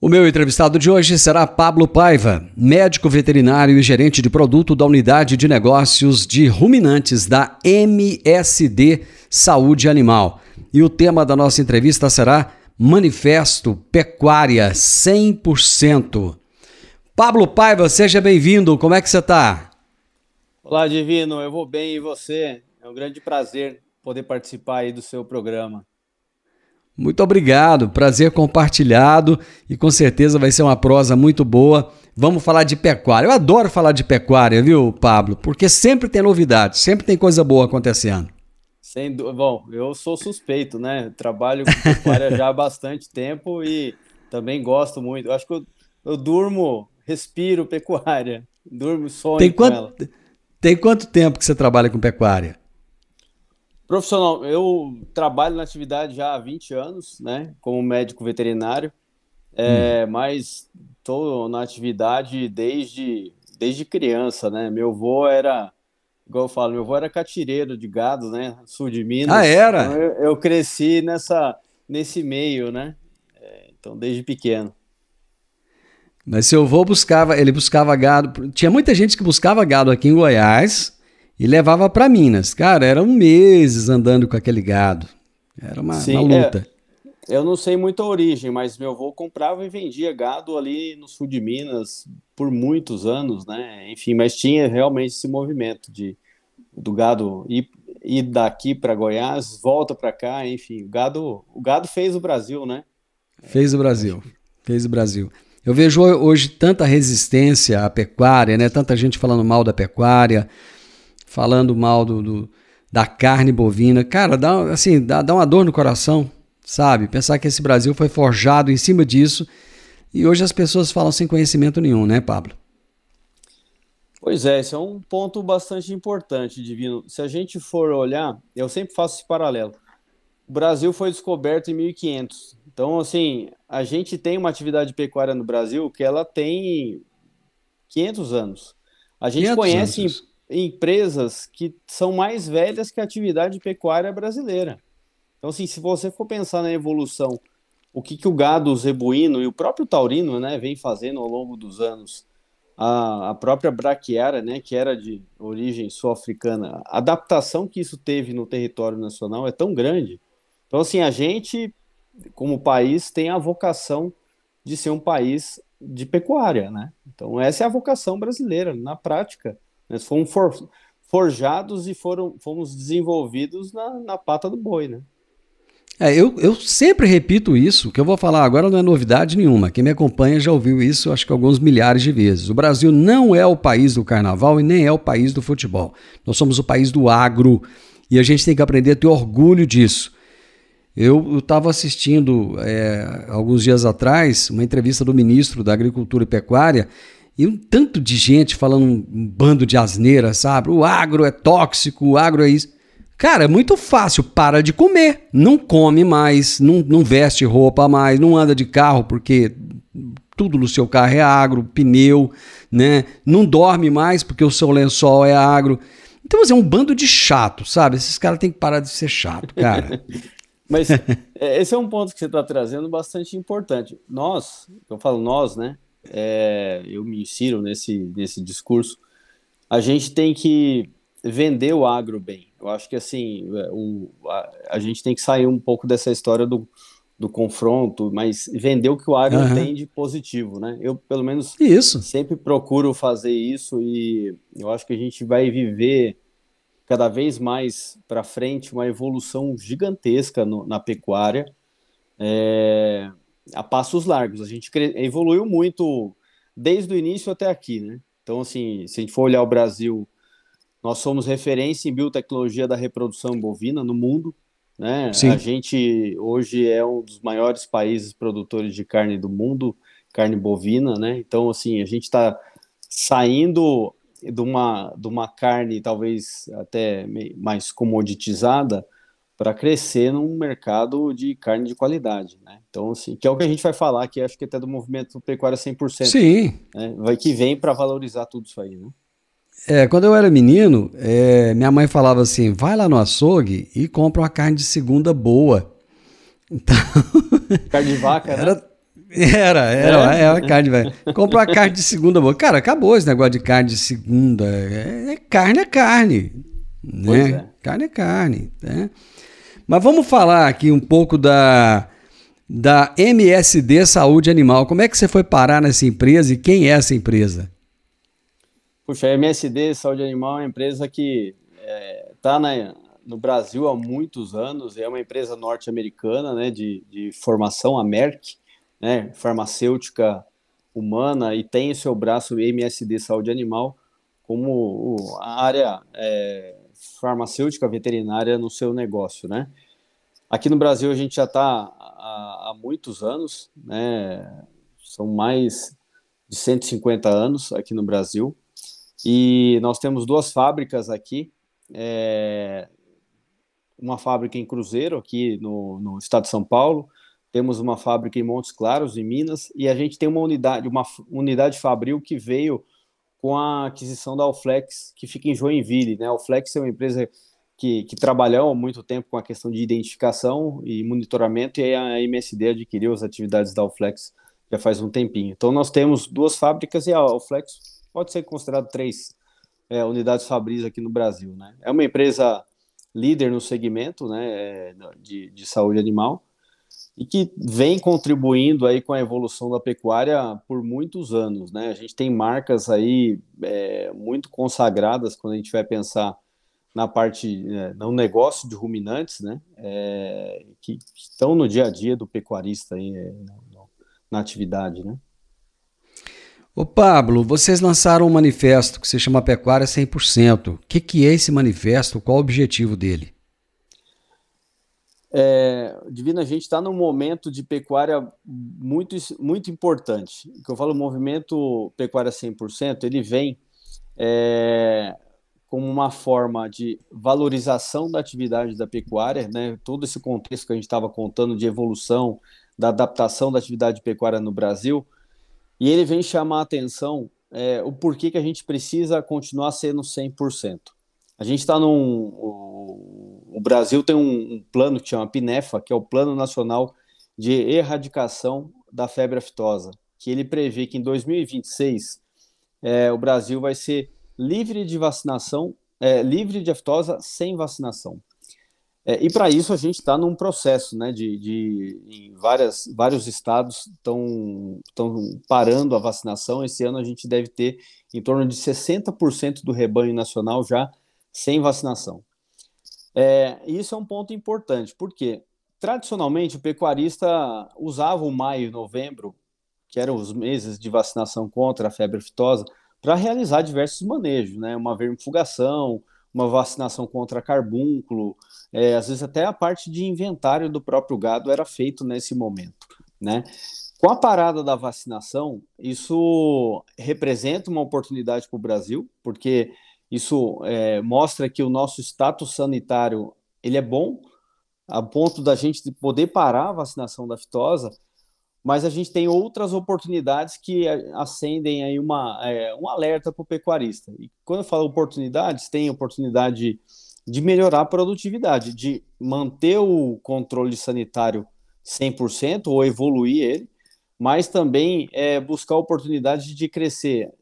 O meu entrevistado de hoje será Pablo Paiva, médico veterinário e gerente de produto da Unidade de Negócios de Ruminantes da MSD Saúde Animal. E o tema da nossa entrevista será Manifesto Pecuária 100%. Pablo Paiva, seja bem-vindo. Como é que você está? Olá, Divino. Eu vou bem e você? É um grande prazer poder participar aí do seu programa. Muito obrigado, prazer compartilhado e com certeza vai ser uma prosa muito boa. Vamos falar de pecuária. Eu adoro falar de viu, Pablo? Porque sempre tem novidade, sempre tem coisa boa acontecendo. Bom, eu sou suspeito, né? Trabalho com pecuária já há bastante tempo e também gosto muito. Eu acho que eu durmo, respiro pecuária, durmo e sonho com ela. Tem quanto tempo que você trabalha com pecuária? Profissional, eu trabalho na atividade já há 20 anos, né, como médico veterinário, mas estou na atividade desde criança, né? Meu avô era, igual eu falo, meu avô era catireiro de gado, né, sul de Minas. Ah, Então era? eu cresci nesse meio, né? Então desde pequeno. Mas seu avô ele buscava gado. Tinha muita gente que buscava gado aqui em Goiás e levava para Minas. Cara, eram meses andando com aquele gado. Era uma Sim, luta. eu não sei muito a origem, mas meu avô comprava e vendia gado ali no sul de Minas por muitos anos, né? Enfim, mas tinha realmente esse movimento do gado ir daqui para Goiás, volta para cá, enfim, o gado fez o Brasil, né? Fez o Brasil. Fez o Brasil. Eu vejo hoje tanta resistência à pecuária, né? Tanta gente falando mal da pecuária, falando mal da carne bovina. Cara, dá uma dor no coração, sabe? Pensar que esse Brasil foi forjado em cima disso e hoje as pessoas falam sem conhecimento nenhum, né, Pablo? Pois é, esse é um ponto bastante importante, Divino. Se a gente for olhar, eu sempre faço esse paralelo. O Brasil foi descoberto em 1500. Então, assim, a gente tem uma atividade pecuária no Brasil que ela tem 500 anos. A gente 500 anos conhece isso. empresas que são mais velhas que a atividade pecuária brasileira. Então, assim, se você for pensar na evolução, o que o gado zebuíno e o próprio taurino, né, vem fazendo ao longo dos anos, a própria braquiária, né, que era de origem sul-africana, a adaptação que isso teve no território nacional é tão grande. Então, assim, a gente, como país, tem a vocação de ser um país de pecuária, né? Então, essa é a vocação brasileira, na prática. Nós fomos forjados e fomos desenvolvidos na pata do boi, né? Eu sempre repito isso, o que eu vou falar agora não é novidade nenhuma. Quem me acompanha já ouviu isso, acho que alguns milhares de vezes. O Brasil não é o país do carnaval e nem é o país do futebol. Nós somos o país do agro e a gente tem que aprender a ter orgulho disso. Eu estava assistindo, alguns dias atrás, uma entrevista do ministro da Agricultura e Pecuária e um tanto de gente falando um bando de asneira, sabe? O agro é tóxico, o agro é isso. Cara, é muito fácil, para de comer, não come mais, não veste roupa mais, não anda de carro porque tudo no seu carro é agro, pneu, né? Não dorme mais porque o seu lençol é agro. Então, assim, é um bando de chato, sabe? Esses caras têm que parar de ser chato, cara. Mas esse é um ponto que você está trazendo bastante importante. Eu falo nós, né? Eu me insiro nesse discurso. A gente tem que vender o agro bem. Eu acho que assim, a gente tem que sair um pouco dessa história do confronto, mas vender o que o agro tem de positivo, né? Eu, pelo menos, Isso. sempre procuro fazer isso e eu acho que a gente vai viver cada vez mais para frente uma evolução gigantesca na pecuária, a passos largos. A gente evoluiu muito desde o início até aqui, né? Então, assim, se a gente for olhar o Brasil, nós somos referência em biotecnologia da reprodução bovina no mundo, né? A Sim. gente hoje é um dos maiores países produtores de carne do mundo, carne bovina, né? Então, assim, a gente está saindo de uma carne talvez até mais comoditizada para crescer num mercado de carne de qualidade, né? Então, assim, que é o que a gente vai falar aqui, acho que até do movimento pecuária 100%, Sim. né? Que vem para valorizar tudo isso aí, né? Quando eu era menino, minha mãe falava assim, vai lá no açougue e compra uma carne de segunda boa. Então, Carne de vaca, né? É uma carne, velho. Compra uma carne de segunda boa. Cara, acabou esse negócio de carne de segunda. Carne é carne. Né? Carne é carne. Né? Mas vamos falar aqui um pouco da MSD Saúde Animal. Como é que você foi parar nessa empresa e quem é essa empresa? Puxa, a MSD Saúde Animal é uma empresa que está no Brasil há muitos anos, é uma empresa norte-americana, né, de formação, a Merck, né, farmacêutica humana, e tem o seu braço MSD Saúde Animal como a área farmacêutica veterinária no seu negócio, né? Aqui no Brasil a gente já está há muitos anos, né? São mais de 150 anos aqui no Brasil, e nós temos duas fábricas aqui, uma fábrica em Cruzeiro, aqui no estado de São Paulo, temos uma fábrica em Montes Claros, em Minas, e a gente tem uma unidade fabril que veio com a aquisição da Allflex, que fica em Joinville, né? A Allflex é uma empresa que trabalhou há muito tempo com a questão de identificação e monitoramento, e aí a MSD adquiriu as atividades da Allflex já faz um tempinho. Então nós temos duas fábricas e a Allflex pode ser considerado 3 unidades fabris aqui no Brasil, né? É uma empresa líder no segmento, né, de saúde animal, e que vem contribuindo aí com a evolução da pecuária por muitos anos, né? A gente tem marcas aí muito consagradas quando a gente vai pensar na parte, no negócio de ruminantes, né? Que estão no dia a dia do pecuarista aí, na atividade, né? Ô Pablo, vocês lançaram um manifesto que se chama Pecuária 100%. O que é esse manifesto? Qual o objetivo dele? Divino, a gente está num momento de pecuária muito, muito importante. O que eu falo, o movimento Pecuária 100%, ele vem como uma forma de valorização da atividade da pecuária, né? Todo esse contexto que a gente estava contando de evolução, da adaptação da atividade pecuária no Brasil, e ele vem chamar a atenção o porquê que a gente precisa continuar sendo 100%. A gente está o Brasil tem um plano que chama PNEFA, que é o Plano Nacional de Erradicação da Febre Aftosa, que ele prevê que em 2026 o Brasil vai ser livre de vacinação, livre de aftosa sem vacinação. E para isso a gente está num processo, né, em vários estados estão parando a vacinação. Esse ano a gente deve ter em torno de 60% do rebanho nacional já sem vacinação. Isso é um ponto importante, porque tradicionalmente o pecuarista usava o maio e novembro, que eram os meses de vacinação contra a febre aftosa, para realizar diversos manejos, né? Uma vermifugação, uma vacinação contra carbúnculo, às vezes até a parte de inventário do próprio gado era feito nesse momento, né? Com a parada da vacinação, isso representa uma oportunidade para o Brasil, porque isso mostra que o nosso status sanitário ele é bom, a ponto da gente poder parar a vacinação da aftosa, mas a gente tem outras oportunidades que acendem aí um alerta para o pecuarista. E quando eu falo oportunidades, tem oportunidade de melhorar a produtividade, de manter o controle sanitário 100% ou evoluir ele, mas também buscar oportunidade de crescer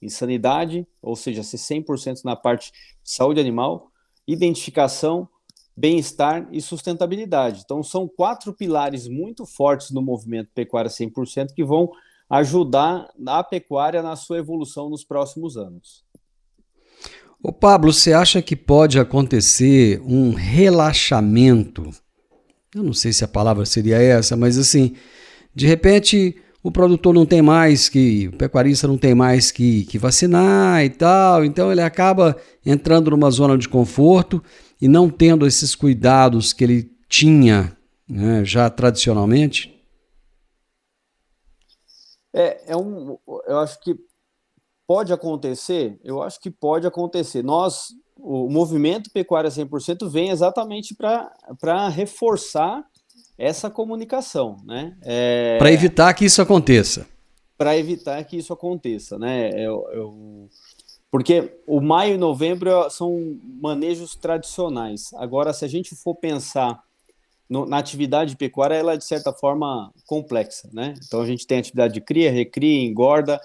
em sanidade, ou seja, ser 100% na parte de saúde animal, identificação, bem-estar e sustentabilidade. Então, são 4 pilares muito fortes no movimento Pecuária 100% que vão ajudar a pecuária na sua evolução nos próximos anos. Ô Pablo, você acha que pode acontecer um relaxamento? Eu não sei se a palavra seria essa, mas assim, de repente o produtor não tem mais o pecuarista não tem mais que vacinar e tal, então ele acaba entrando numa zona de conforto e não tendo esses cuidados que ele tinha, né, já tradicionalmente? Eu acho que pode acontecer, o movimento Pecuária 100% vem exatamente para reforçar essa comunicação, né? Para evitar que isso aconteça. Para evitar que isso aconteça, né? Porque o maio e novembro são manejos tradicionais. Agora, se a gente for pensar na atividade pecuária, ela é de certa forma complexa, né? Então a gente tem atividade de cria, recria, engorda,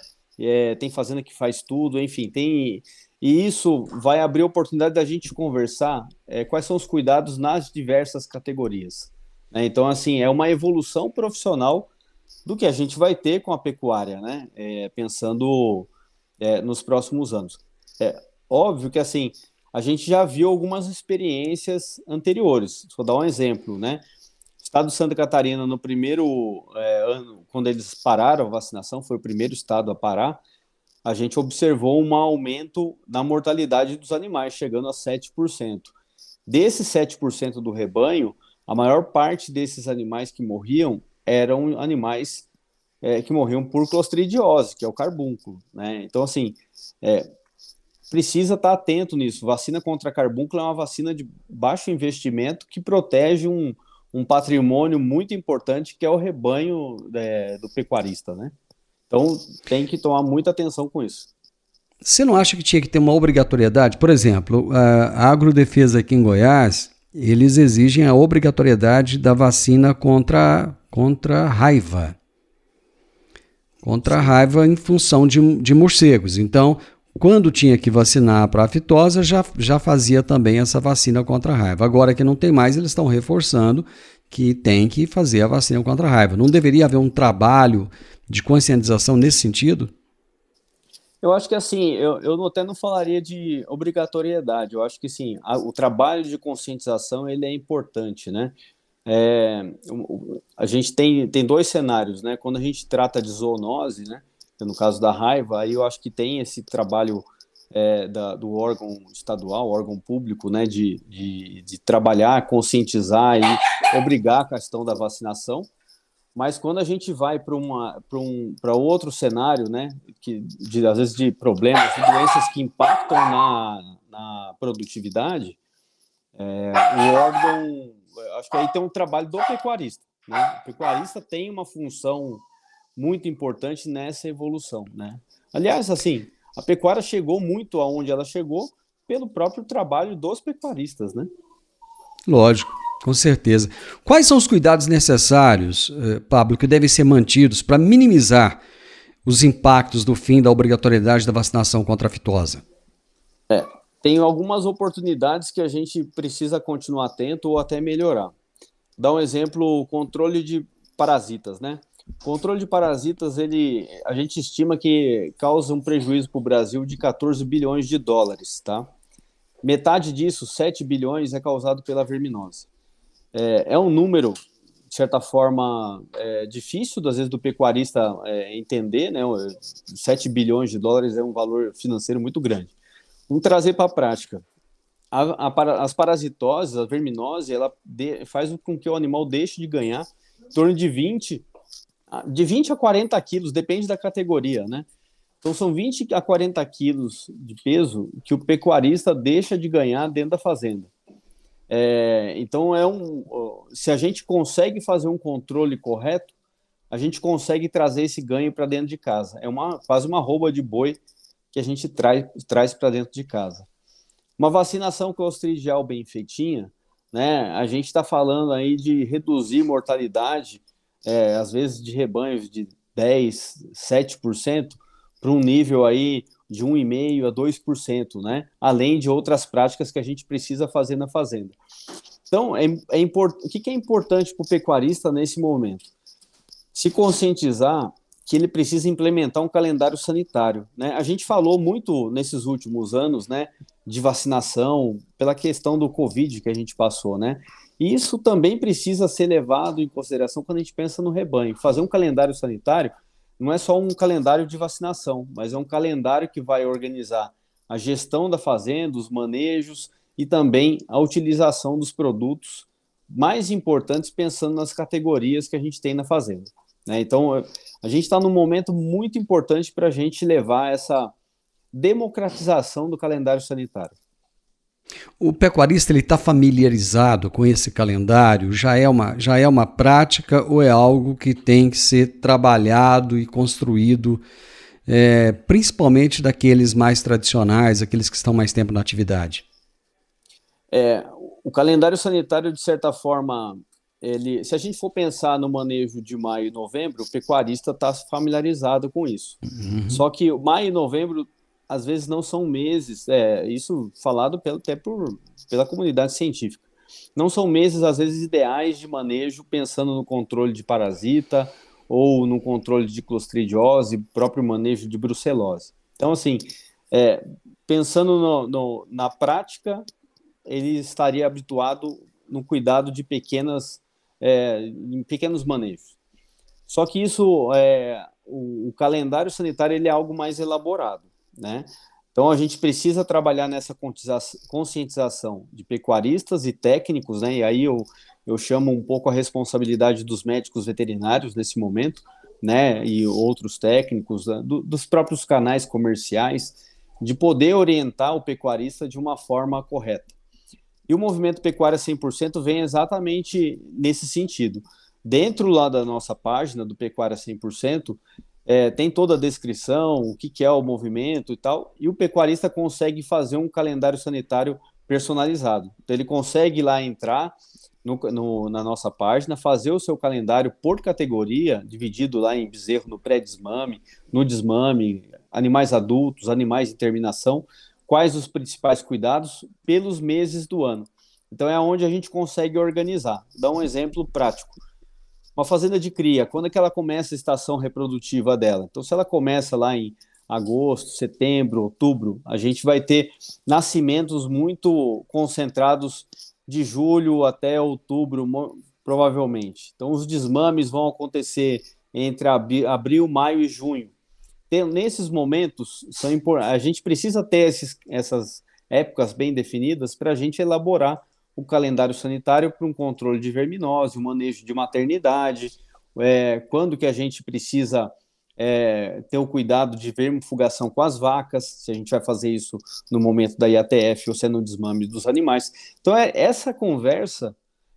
tem fazenda que faz tudo, enfim, e isso vai abrir a oportunidade da gente conversar quais são os cuidados nas diversas categorias, né? Então, assim, é uma evolução profissional do que a gente vai ter com a pecuária, né? Pensando nos próximos anos. É óbvio que, assim, a gente já viu algumas experiências anteriores. Vou dar um exemplo, né? O estado de Santa Catarina, no primeiro ano, quando eles pararam a vacinação, foi o primeiro estado a parar, a gente observou um aumento na mortalidade dos animais, chegando a 7%. Desses 7% do rebanho, a maior parte desses animais que morriam eram animais que morriam por clostridiose, que é o carbúnculo, né? Então, assim, precisa estar atento nisso. Vacina contra carbúnculo é uma vacina de baixo investimento que protege um patrimônio muito importante, que é o rebanho do pecuarista, né? Então, tem que tomar muita atenção com isso. Você não acha que tinha que ter uma obrigatoriedade? Por exemplo, a Agrodefesa aqui em Goiás, eles exigem a obrigatoriedade da vacina contra a raiva. Contra a raiva em função de morcegos. Então, quando tinha que vacinar para a aftosa, já fazia também essa vacina contra a raiva. Agora que não tem mais, eles estão reforçando que tem que fazer a vacina contra a raiva. Não deveria haver um trabalho de conscientização nesse sentido? Eu acho que assim, eu até não falaria de obrigatoriedade. Eu acho que sim, o trabalho de conscientização ele é importante, né? A gente tem dois cenários, né? Quando a gente trata de zoonose, né? No caso da raiva, aí eu acho que tem esse trabalho do órgão estadual, órgão público, né? De trabalhar, conscientizar e obrigar a questão da vacinação. Mas quando a gente vai para outro cenário, né, às vezes de problemas, de doenças que impactam na produtividade, o órgão, acho que aí tem um trabalho do pecuarista, né? O pecuarista tem uma função muito importante nessa evolução, né? Aliás, assim, a pecuária chegou muito aonde ela chegou pelo próprio trabalho dos pecuaristas, né? Lógico. Com certeza. Quais são os cuidados necessários, Pablo, que devem ser mantidos para minimizar os impactos do fim da obrigatoriedade da vacinação contra a fitose? Tem algumas oportunidades que a gente precisa continuar atento ou até melhorar. Dá um exemplo, o controle de parasitas, né? O controle de parasitas, a gente estima que causa um prejuízo para o Brasil de 14 bilhões de dólares, tá? Metade disso, 7 bilhões, é causado pela verminose. É um número, de certa forma, difícil, às vezes, do pecuarista entender, né? 7 bilhões de dólares é um valor financeiro muito grande. Vamos trazer para a prática. As parasitoses, a verminose, ela faz com que o animal deixe de ganhar em torno de 20 a 40 quilos, depende da categoria, né? Então, são 20 a 40 quilos de peso que o pecuarista deixa de ganhar dentro da fazenda. Então, se a gente consegue fazer um controle correto, a gente consegue trazer esse ganho para dentro de casa. Quase uma arroba de boi que a gente traz para dentro de casa. Uma vacinação clostridial bem feitinha, né? A gente está falando aí de reduzir mortalidade, às vezes de rebanhos de 10%, 7%, para um nível aí de 1,5% a 2%, né? Além de outras práticas que a gente precisa fazer na fazenda. Então, o que é importante para o pecuarista nesse momento? Se conscientizar que ele precisa implementar um calendário sanitário, né? A gente falou muito nesses últimos anos, né, de vacinação, pela questão do Covid que a gente passou, né? E isso também precisa ser levado em consideração quando a gente pensa no rebanho. Fazer um calendário sanitário não é só um calendário de vacinação, mas é um calendário que vai organizar a gestão da fazenda, os manejos e também a utilização dos produtos mais importantes, pensando nas categorias que a gente tem na fazenda, né? Então, a gente está num momento muito importante para a gente levar essa democratização do calendário sanitário. O pecuarista está familiarizado com esse calendário? Já é uma prática ou é algo que tem que ser trabalhado e construído, principalmente daqueles mais tradicionais, aqueles que estão mais tempo na atividade? O calendário sanitário, de certa forma, se a gente for pensar no manejo de maio e novembro, o pecuarista está familiarizado com isso. Só que maio e novembro, às vezes, não são meses, isso falado até pela comunidade científica, não são meses, às vezes, ideais de manejo, pensando no controle de parasita ou no controle de clostridiose, próprio manejo de brucelose. Então, assim, pensando na prática, ele estaria habituado no cuidado de em pequenos manejos. Só que isso, o calendário sanitário, ele é algo mais elaborado, né? Então, a gente precisa trabalhar nessa conscientização de pecuaristas e técnicos, né? E aí eu chamo um pouco a responsabilidade dos médicos veterinários nesse momento, né? E outros técnicos, dos próprios canais comerciais, de poder orientar o pecuarista de uma forma correta. E o movimento Pecuária 100% vem exatamente nesse sentido. Dentro lá da nossa página do Pecuária 100%, tem toda a descrição, o que é o movimento e tal, e o pecuarista consegue fazer um calendário sanitário personalizado. Então, ele consegue lá entrar na nossa página, fazer o seu calendário por categoria, dividido lá em bezerro no pré-desmame, no desmame, animais adultos, animais de terminação, quais os principais cuidados pelos meses do ano. Então, é onde a gente consegue organizar. Dá um exemplo prático. Uma fazenda de cria, quando é que ela começa a estação reprodutiva dela? Então, se ela começa lá em agosto, setembro, outubro, a gente vai ter nascimentos muito concentrados de julho até outubro, provavelmente. Então, os desmames vão acontecer entre abril, maio e junho. Nesses momentos, a gente precisa ter essas épocas bem definidas para a gente elaborar o calendário sanitário para um controle de verminose, o manejo de maternidade, quando que a gente precisa ter o cuidado de vermifugação com as vacas, se a gente vai fazer isso no momento da IATF ou se é no desmame dos animais. Então, essa conversa,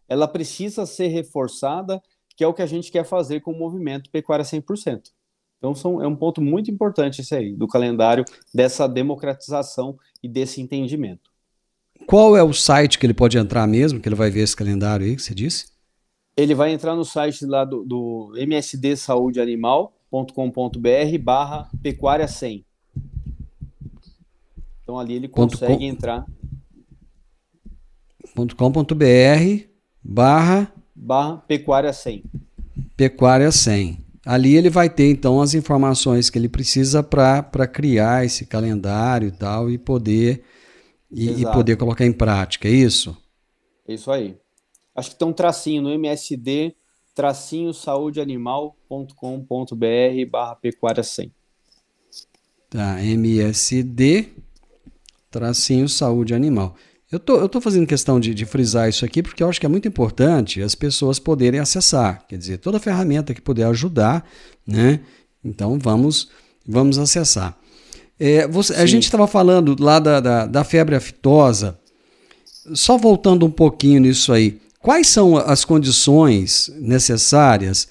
ela precisa ser reforçada, que é o que a gente quer fazer com o movimento Pecuária 100%. Então, é um ponto muito importante esse aí, do calendário, dessa democratização e desse entendimento. Qual é o site que ele pode entrar mesmo, que ele vai ver esse calendário aí que você disse? Ele vai entrar no site lá do msdsaudeanimal.com.br/pecuária 100. Então, ali ele consegue entrar. .com.br/pecuária 100. Pecuária 100. Ali ele vai ter, então, as informações que ele precisa para criar esse calendário e tal, e poder colocar em prática, é isso? É isso aí. Acho que tem um tracinho no msd-saudeanimal.com.br/pecuária 100. Tá, MSD-saúde animal. Eu tô fazendo questão de frisar isso aqui porque eu acho que é muito importante as pessoas poderem acessar. Quer dizer, toda ferramenta que puder ajudar, né? Então vamos acessar. A gente estava falando lá da febre aftosa. Só voltando um pouquinho nisso aí. Quais são as condições necessárias,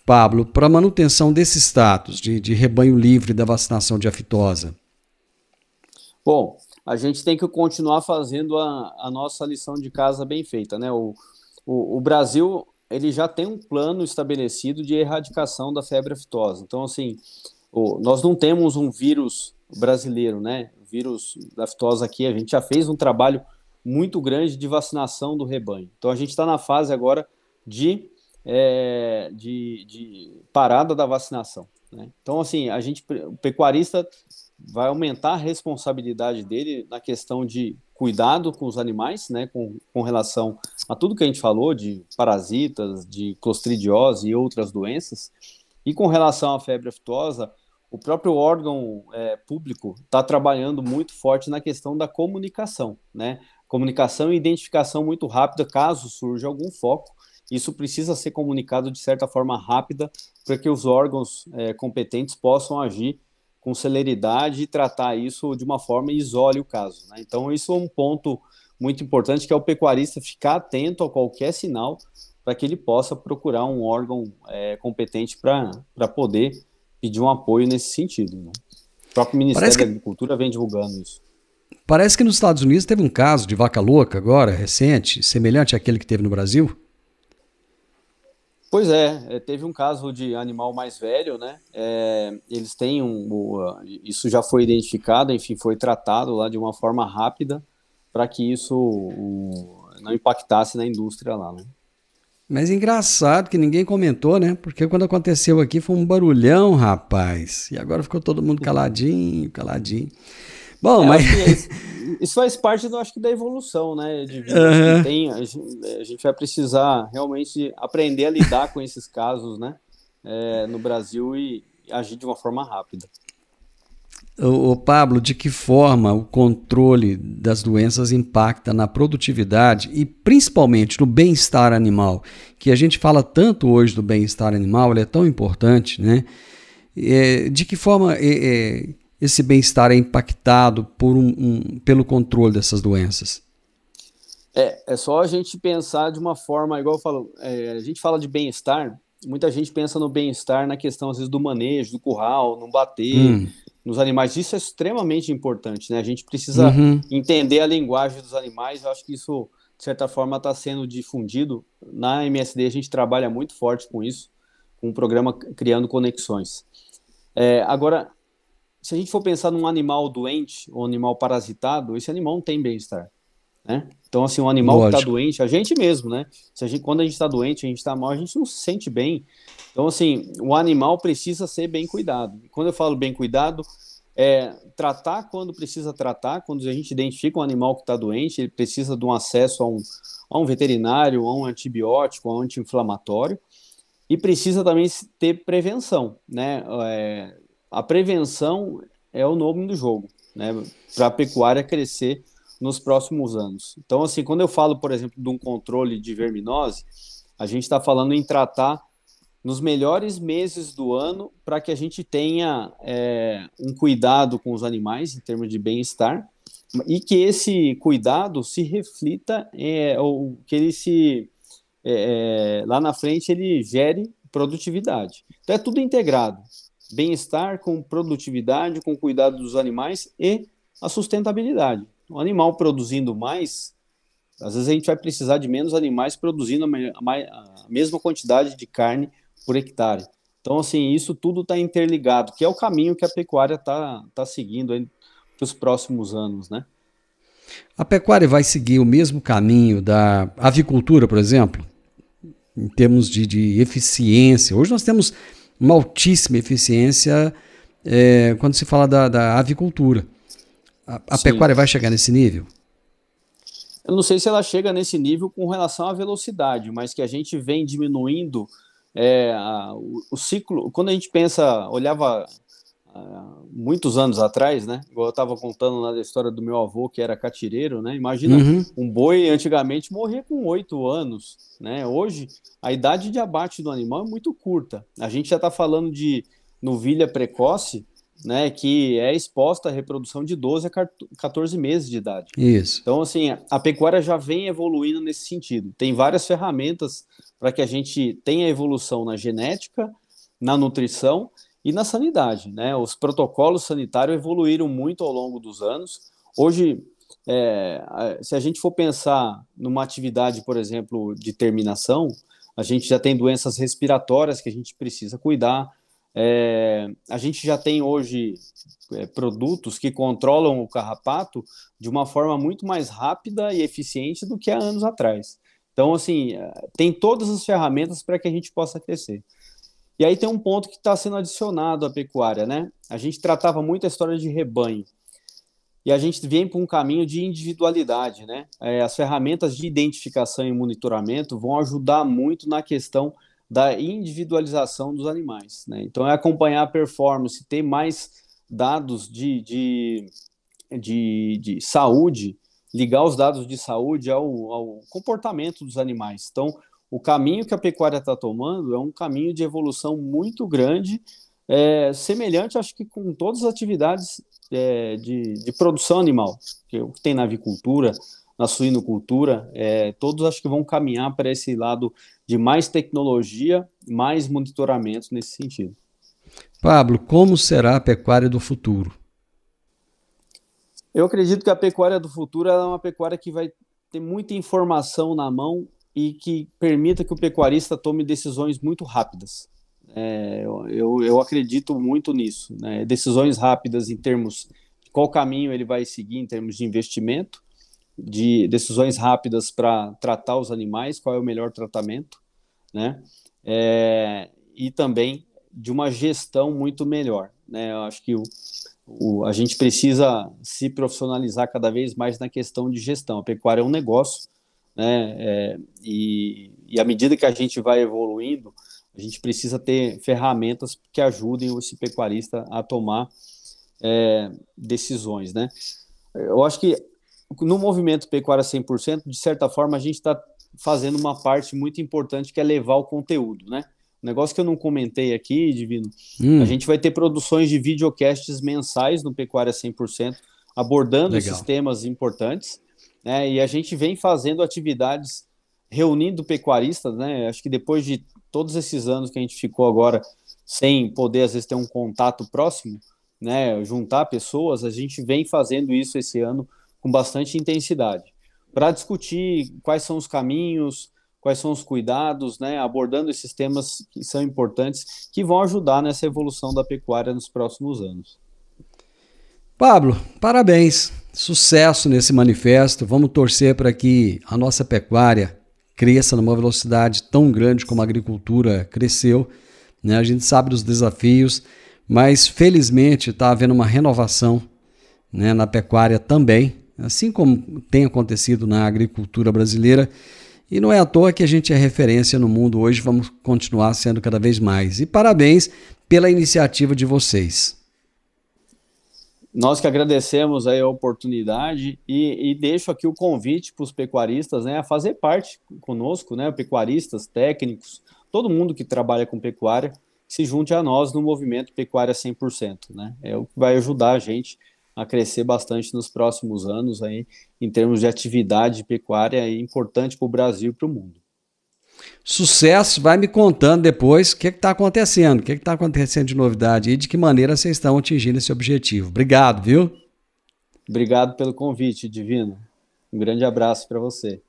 Pablo, para a manutenção desse status de rebanho livre da vacinação de aftosa? Bom, a gente tem que continuar fazendo a nossa lição de casa bem feita, né? O Brasil, ele já tem um plano estabelecido de erradicação da febre aftosa. Então, assim, nós não temos um vírus brasileiro, né? O vírus da aftosa aqui, a gente já fez um trabalho muito grande de vacinação do rebanho. Então, a gente está na fase agora de parada da vacinação, né? Então, assim, o pecuarista vai aumentar a responsabilidade dele na questão de cuidado com os animais, né, com relação a tudo que a gente falou, de parasitas, de clostridiose e outras doenças. E com relação à febre aftosa, o próprio órgão público está trabalhando muito forte na questão da comunicação, né? Comunicação e identificação muito rápida, caso surja algum foco. Isso precisa ser comunicado de certa forma rápida para que os órgãos competentes possam agir com celeridade e tratar isso de uma forma e isole o caso, né? Então, isso é um ponto muito importante, que é o pecuarista ficar atento a qualquer sinal para que ele possa procurar um órgão competente para poder pedir um apoio nesse sentido, né? O próprio Ministério da Agricultura vem divulgando isso. Parece que nos Estados Unidos teve um caso de vaca louca agora, recente, semelhante àquele que teve no Brasil? Pois é, teve um caso de animal mais velho, né? Eles têm isso já foi identificado, enfim, foi tratado lá de uma forma rápida para que isso não impactasse na indústria lá, né? Mas engraçado que ninguém comentou, né? Porque quando aconteceu aqui foi um barulhão, rapaz. E agora ficou todo mundo caladinho, caladinho. Bom, Eu mas. acho que isso faz parte, acho que da evolução, né, de vida. Acho que Aham. a gente vai precisar realmente aprender a lidar com esses casos, né, no Brasil e agir de uma forma rápida. Ô, Pablo, de que forma o controle das doenças impacta na produtividade e principalmente no bem-estar animal? Que a gente fala tanto hoje do bem-estar animal, ele é tão importante, né? De que forma esse bem-estar é impactado pelo controle dessas doenças? É só a gente pensar de uma forma, igual eu falo, a gente fala de bem-estar, muita gente pensa no bem-estar na questão, às vezes, do manejo, do curral, não bater Hum, nos animais. Isso é extremamente importante, né? A gente precisa uhum. entender a linguagem dos animais. Eu acho que isso, de certa forma, está sendo difundido. Na MSD, a gente trabalha muito forte com isso, com o programa Criando Conexões. Agora, se a gente for pensar num animal doente ou animal parasitado, esse animal não tem bem-estar, né? Então, assim, um animal que está Lógico. doente, a gente mesmo, né? Quando a gente está doente, a gente está mal, a gente não se sente bem. Então, assim, o animal precisa ser bem cuidado. E quando eu falo bem cuidado, tratar quando precisa tratar, quando a gente identifica um animal que está doente, ele precisa de um acesso a um veterinário, a um antibiótico, a um anti-inflamatório, e precisa também ter prevenção, né? A prevenção é o nome do jogo, né? Para a pecuária crescer nos próximos anos. Então, assim, quando eu falo, por exemplo, de um controle de verminose, a gente está falando em tratar nos melhores meses do ano para que a gente tenha um cuidado com os animais em termos de bem-estar e que esse cuidado se reflita, ou que ele lá na frente ele gere produtividade. Então é tudo integrado. Bem-estar com produtividade, com cuidado dos animais e a sustentabilidade. O animal produzindo mais, às vezes a gente vai precisar de menos animais produzindo a mesma quantidade de carne por hectare. Então, assim, isso tudo está interligado, que é o caminho que a pecuária tá seguindo para os próximos anos, né? A pecuária vai seguir o mesmo caminho da avicultura, por exemplo, em termos de eficiência. Hoje nós temos uma altíssima eficiência quando se fala da avicultura. A Sim. pecuária vai chegar nesse nível? Eu não sei se ela chega nesse nível com relação à velocidade, mas que a gente vem diminuindo o ciclo. Quando a gente olhava muitos anos atrás, né? Igual eu estava contando na história do meu avô, que era catireiro, né? Imagina, Uhum. um boi antigamente morria com 8 anos, né? Hoje, a idade de abate do animal é muito curta. A gente já está falando de novilha precoce, né? Que é exposta à reprodução de 12 a 14 meses de idade. Isso. Então, assim, a pecuária já vem evoluindo nesse sentido. Tem várias ferramentas para que a gente tenha evolução na genética, na nutrição e na sanidade, né? Os protocolos sanitários evoluíram muito ao longo dos anos. Hoje, se a gente for pensar numa atividade, por exemplo, de terminação, a gente já tem doenças respiratórias que a gente precisa cuidar. A gente já tem hoje produtos que controlam o carrapato de uma forma muito mais rápida e eficiente do que há anos atrás. Então, assim, tem todas as ferramentas para que a gente possa crescer. E aí tem um ponto que está sendo adicionado à pecuária, né? A gente tratava muito a história de rebanho. E a gente vem para um caminho de individualidade, né? As ferramentas de identificação e monitoramento vão ajudar muito na questão da individualização dos animais, né? Então, é acompanhar a performance, ter mais dados de saúde, ligar os dados de saúde ao comportamento dos animais. Então, o caminho que a pecuária está tomando é um caminho de evolução muito grande, semelhante, acho que com todas as atividades de produção animal, que o que tem na avicultura, na suinocultura, todos acho que vão caminhar para esse lado de mais tecnologia, mais monitoramento nesse sentido. Pablo, como será a pecuária do futuro? Eu acredito que a pecuária do futuro é uma pecuária que vai ter muita informação na mão e que permita que o pecuarista tome decisões muito rápidas. Eu acredito muito nisso, né? Decisões rápidas em termos de qual caminho ele vai seguir em termos de investimento, de decisões rápidas para tratar os animais, qual é o melhor tratamento, né? E também de uma gestão muito melhor, né? Eu acho que a gente precisa se profissionalizar cada vez mais na questão de gestão. A pecuária é um negócio, né? E à medida que a gente vai evoluindo, a gente precisa ter ferramentas que ajudem esse pecuarista a tomar decisões, né? Eu acho que no movimento Pecuária 100%, de certa forma, a gente está fazendo uma parte muito importante, que é levar o conteúdo, né? Um negócio que eu não comentei aqui, Divino, a gente vai ter produções de videocasts mensais no Pecuária 100%, abordando esses temas importantes, né? E a gente vem fazendo atividades, reunindo pecuaristas, né? Acho que depois de todos esses anos que a gente ficou agora sem poder, às vezes, ter um contato próximo, né? Juntar pessoas, a gente vem fazendo isso esse ano com bastante intensidade, para discutir quais são os caminhos, quais são os cuidados, né, abordando esses temas que são importantes, que vão ajudar nessa evolução da pecuária nos próximos anos. Pablo, parabéns, sucesso nesse manifesto, vamos torcer para que a nossa pecuária cresça numa velocidade tão grande como a agricultura cresceu, né? A gente sabe dos desafios, mas felizmente está havendo uma renovação, né, na pecuária também, assim como tem acontecido na agricultura brasileira, e não é à toa que a gente é referência no mundo hoje, vamos continuar sendo cada vez mais. E parabéns pela iniciativa de vocês. Nós que agradecemos aí a oportunidade e deixo aqui o convite para os pecuaristas, né, a fazer parte conosco, né, pecuaristas, técnicos, todo mundo que trabalha com pecuária, se junte a nós no movimento Pecuária 100%, né? É o que vai ajudar a gente a crescer bastante nos próximos anos aí, em termos de atividade pecuária importante para o Brasil e para o mundo. Sucesso, vai me contando depois o que está acontecendo, o que está acontecendo de novidade e de que maneira vocês estão atingindo esse objetivo. Obrigado, viu? Obrigado pelo convite, Divino. Um grande abraço para você.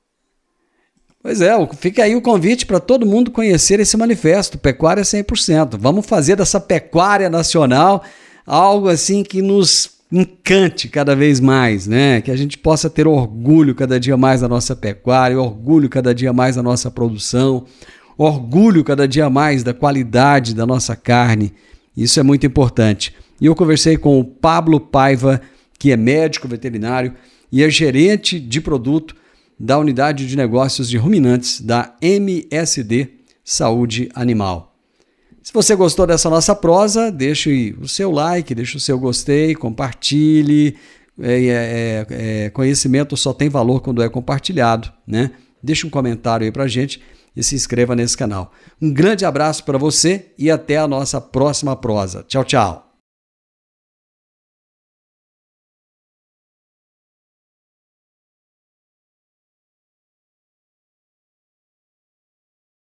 Pois é, fica aí o convite para todo mundo conhecer esse manifesto, Pecuária 100%. Vamos fazer dessa pecuária nacional algo assim que nos encante cada vez mais, né? Que a gente possa ter orgulho cada dia mais da nossa pecuária, orgulho cada dia mais da nossa produção, orgulho cada dia mais da qualidade da nossa carne. Isso é muito importante. E eu conversei com o Pablo Paiva, que é médico veterinário e é gerente de produto da Unidade de Negócios de Ruminantes da MSD Saúde Animal. Se você gostou dessa nossa prosa, deixe o seu like, deixe o seu gostei, compartilhe. Conhecimento só tem valor quando é compartilhado, né? Deixe um comentário aí pra gente e se inscreva nesse canal. Um grande abraço para você e até a nossa próxima prosa. Tchau, tchau.